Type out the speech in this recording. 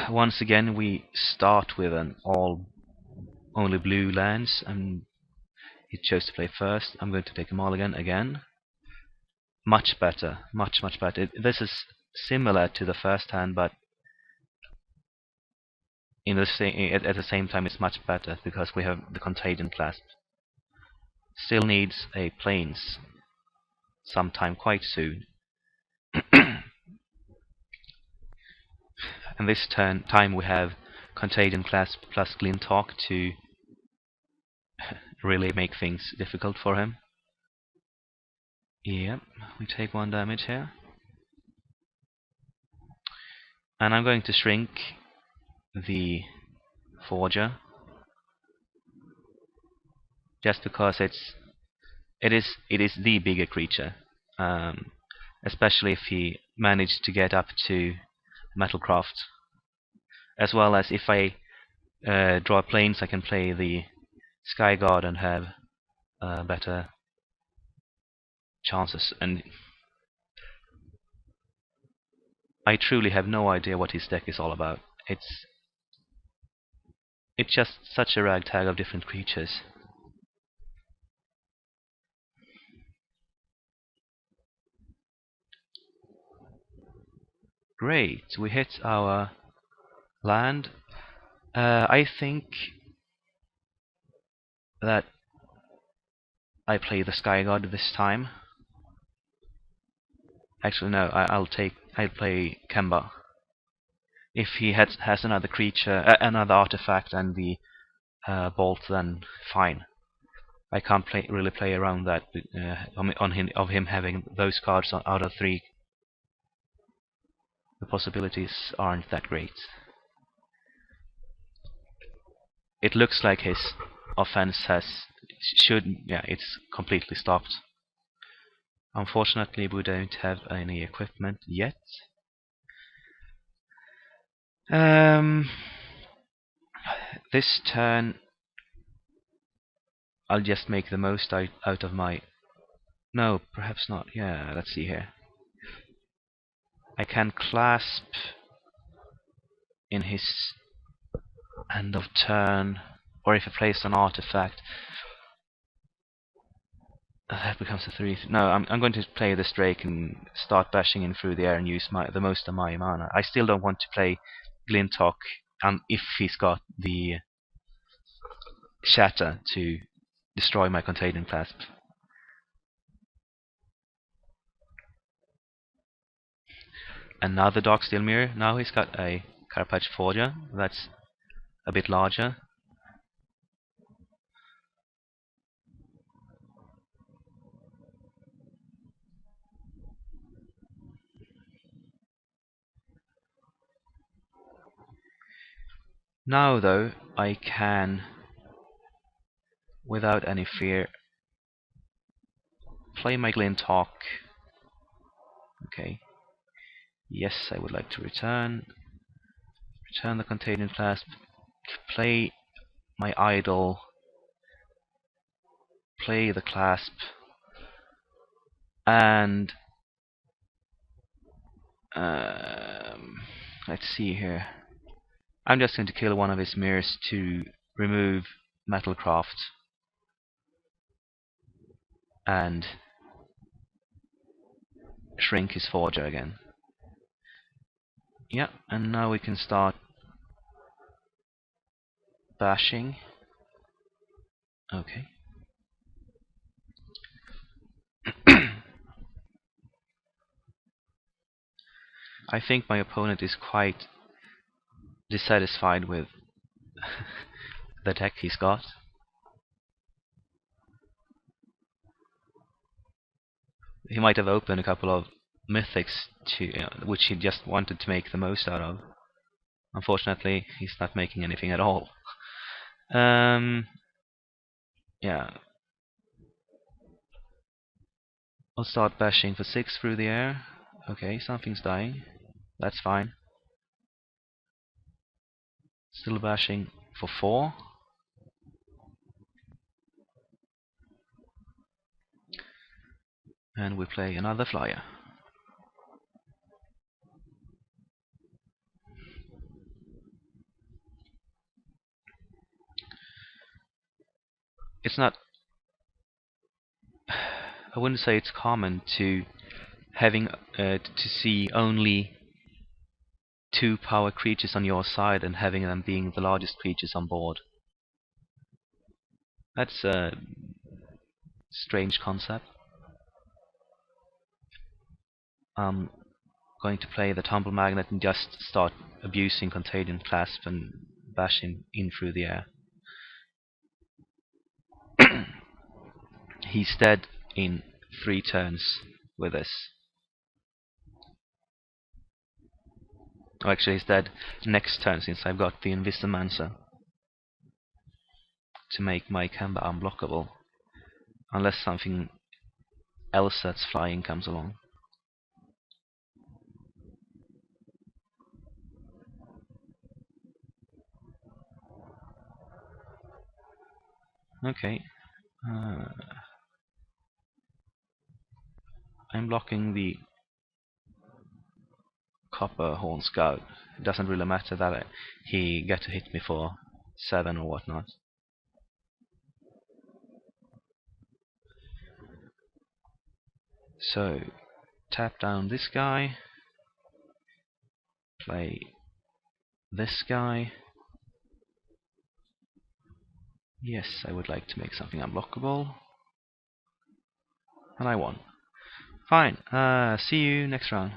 Once again, we start with an only blue lands, and he chose to play first. I'm going to take a mulligan again. Much better, much better. This is similar to the first hand, but at the same time it's much better because we have the Contagion Clasp. Still needs a Plains sometime quite soon. And this time we have Contagion Clasp plus Glintalk to really make things difficult for him. Yep, we take 1 damage here. And I'm going to shrink the Forger just because it is the bigger creature, especially if he managed to get up to Metalcraft, as well as if I draw Plains, I can play the Sky God and have better chances. And I truly have no idea what his deck is all about. It's just such a ragtag of different creatures. Great, we hit our land. I think that I play the Sky God this time. Actually, no, I'll play Kemba. If he has another creature, another artifact, and the bolt, then fine. I can't really play around that of him having those cards out of 3. The possibilities aren't that great. It looks like his offense it's completely stopped. Unfortunately, we don't have any equipment yet. This turn, I'll just make the most out of my... No, perhaps not. Yeah, let's see here. I can clasp in his end of turn, or if I place an artifact, that becomes a 3. No, I'm going to play this Drake and start bashing in through the air and use the most of my mana. I still don't want to play Glintalk if he's got the Shatter to destroy my Contagion Clasp. Another Darksteel Mirror. Now he's got a Carpatch Forger. That's a bit larger. Now, though, I can, without any fear, play my Glintalk. Okay. Yes, I would like to return. Return the Contagion Clasp. Play my Idol. Play the Clasp. And let's see here. I'm just going to kill one of his mirrors to remove Metalcraft and shrink his Forger again. Yeah, and now we can start bashing. Okay. I think my opponent is quite dissatisfied with the deck he's got. He might have opened a couple of mythics which he just wanted to make the most out of. Unfortunately, he's not making anything at all. Yeah. I'll start bashing for 6 through the air. Okay, something's dying. That's fine. Still bashing for 4. And we play another flyer. it's not. I wouldn't say it's common to having to see only two power creatures on your side and having them being the largest creatures on board. That's a strange concept. I'm going to play the Tumble Magnet and just start abusing Contagion Clasp and bash him in through the air. He's dead in 3 turns with this. Oh, actually, he's dead next turn since I've got the Invisimancer to make my Kemba unblockable. Unless something else that's flying comes along. Okay. I'm blocking the Copper Horn Scout. It doesn't really matter that he get to hit me for 7 or whatnot. So, tap down this guy, play this guy. Yes, I would like to make something unblockable. And I won. Fine, see you next round.